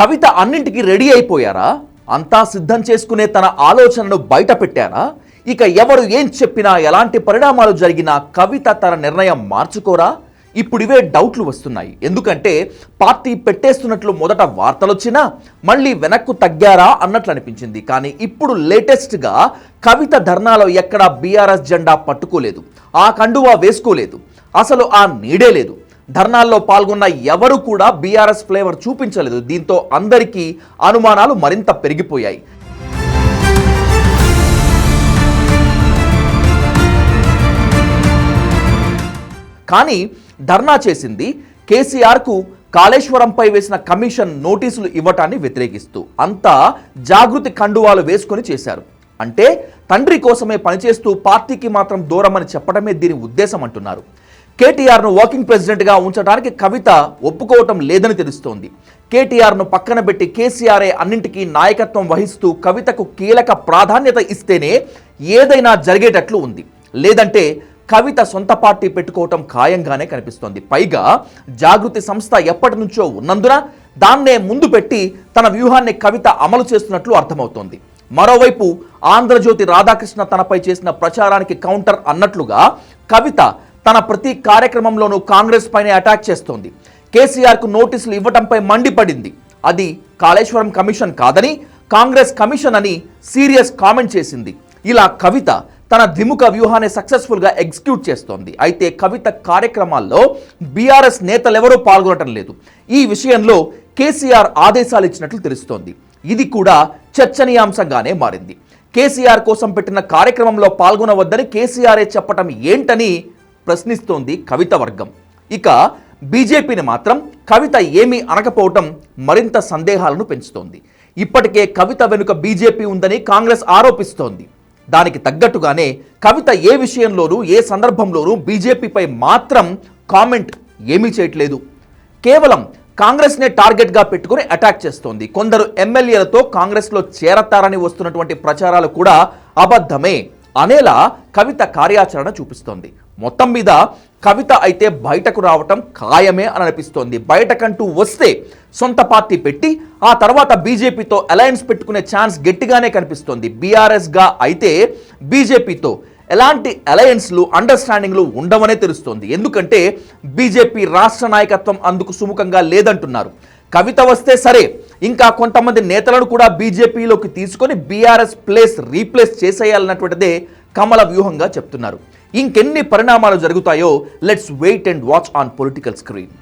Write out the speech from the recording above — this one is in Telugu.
కవిత అన్నింటికి రెడీ అయిపోయారా? అంతా సిద్ధం చేసుకునే తన ఆలోచనను బయట పెట్టారా? ఇక ఎవరు ఏం చెప్పినా ఎలాంటి పరిణామాలు జరిగినా కవిత తన నిర్ణయం మార్చుకోరా? ఇప్పుడివే డౌట్లు వస్తున్నాయి. ఎందుకంటే పార్టీ పెట్టేస్తున్నట్లు మొదట వార్తలొచ్చినా మళ్ళీ వెనక్కు తగ్గారా అన్నట్లు అనిపించింది. కానీ ఇప్పుడు లేటెస్ట్గా కవిత ధర్నాలో ఎక్కడా బీఆర్ఎస్ జెండా పట్టుకోలేదు, ఆ కండువా వేసుకోలేదు, అసలు ఆ నీడే లేదు. ధర్నాల్లో పాల్గొన్న ఎవరు కూడా బీఆర్ఎస్ ఫ్లేవర్ చూపించలేదు. దీంతో అందరికీ అనుమానాలు మరింత పెరిగిపోయాయి. కానీ ధర్నా చేసింది కేసీఆర్కు కాళేశ్వరంపై వేసిన కమిషన్ నోటీసులు ఇవ్వటాన్ని వ్యతిరేకిస్తూ అంతా జాగృతి కండువాలు వేసుకొని చేశారు. అంటే తండ్రి కోసమే పనిచేస్తూ పార్టీకి మాత్రం దూరమని చెప్పడమే దీని ఉద్దేశం అంటున్నారు. కేటీఆర్ను వర్కింగ్ ప్రెసిడెంట్గా ఉంచడానికి కవిత ఒప్పుకోవటం లేదని తెలుస్తోంది. కేటీఆర్ను పక్కన పెట్టి కేసీఆర్ఏ అన్నింటికీ నాయకత్వం వహిస్తూ కవితకు కీలక ప్రాధాన్యత ఇస్తేనే ఏదైనా జరిగేటట్లు ఉంది. లేదంటే కవిత సొంత పార్టీ పెట్టుకోవటం ఖాయంగానే కనిపిస్తోంది. పైగా జాగృతి సంస్థ ఎప్పటి నుంచో ఉన్నందున దాన్నే ముందు పెట్టి తన వ్యూహాన్ని కవిత అమలు చేస్తున్నట్లు అర్థమవుతోంది. మరోవైపు ఆంధ్రజ్యోతి రాధాకృష్ణ తనపై చేసిన ప్రచారానికి కౌంటర్ అన్నట్లుగా కవిత తన ప్రతి కార్యక్రమంలోనూ కాంగ్రెస్ పైనే అటాక్ చేస్తోంది. కేసీఆర్కు నోటీసులు ఇవ్వటంపై మండిపడింది. అది కాళేశ్వరం కమిషన్ కాదని కాంగ్రెస్ కమిషన్ అని సీరియస్ కామెంట్ చేసింది. ఇలా కవిత తన ద్విముఖ వ్యూహాన్ని సక్సెస్ఫుల్గా ఎగ్జిక్యూట్ చేస్తోంది. అయితే కవిత కార్యక్రమాల్లో బీఆర్ఎస్ నేతలెవరూ పాల్గొనటం లేదు. ఈ విషయంలో కేసీఆర్ ఆదేశాలు ఇచ్చినట్లు తెలుస్తోంది. ఇది కూడా చర్చనీయాంశంగానే మారింది. కేసీఆర్ కోసం పెట్టిన కార్యక్రమంలో పాల్గొనవద్దని కేసీఆర్ఏ చెప్పటం ఏంటని ప్రశ్నిస్తోంది కవిత వర్గం. ఇక బీజేపీని మాత్రం కవిత ఏమీ అనకపోవటం మరింత సందేహాలను పెంచుతోంది. ఇప్పటికే కవిత వెనుక బీజేపీ ఉందని కాంగ్రెస్ ఆరోపిస్తోంది. దానికి తగ్గట్టుగానే కవిత ఏ విషయంలోనూ ఏ సందర్భంలోనూ బీజేపీపై మాత్రం కామెంట్ ఏమీ చేయట్లేదు. కేవలం కాంగ్రెస్నే టార్గెట్గా పెట్టుకుని అటాక్ చేస్తోంది. కొందరు ఎమ్మెల్యేలతో కాంగ్రెస్లో చేరతారని వస్తున్నటువంటి ప్రచారాలు కూడా అబద్ధమే అనేలా కవిత కార్యాచరణ చూపిస్తోంది. మొత్తం మీద కవిత అయితే బయటకు రావటం ఖాయమే అని అనిపిస్తోంది. బయటకంటూ వస్తే సొంత పార్టీ పెట్టి ఆ తర్వాత బీజేపీతో అలయన్స్ పెట్టుకునే ఛాన్స్ గట్టిగానే కనిపిస్తోంది. బీఆర్ఎస్గా అయితే బీజేపీతో ఎలాంటి అలయన్స్లు అండర్స్టాండింగ్లు ఉండవనే తెలుస్తోంది. ఎందుకంటే బీజేపీ రాష్ట్ర నాయకత్వం అందుకు సుముఖంగా లేదంటున్నారు. కవిత వస్తే సరే, ఇంకా కొంతమంది నేతలను కూడా బీజేపీలోకి తీసుకొని బీఆర్ఎస్ రీప్లేస్ చేసేయాలన్నటువంటిదే కమల వ్యూహంగా చెప్తున్నారు. ఇంకెన్ని పరిణామాలు జరుగుతాయో let's wait and watch on political screen.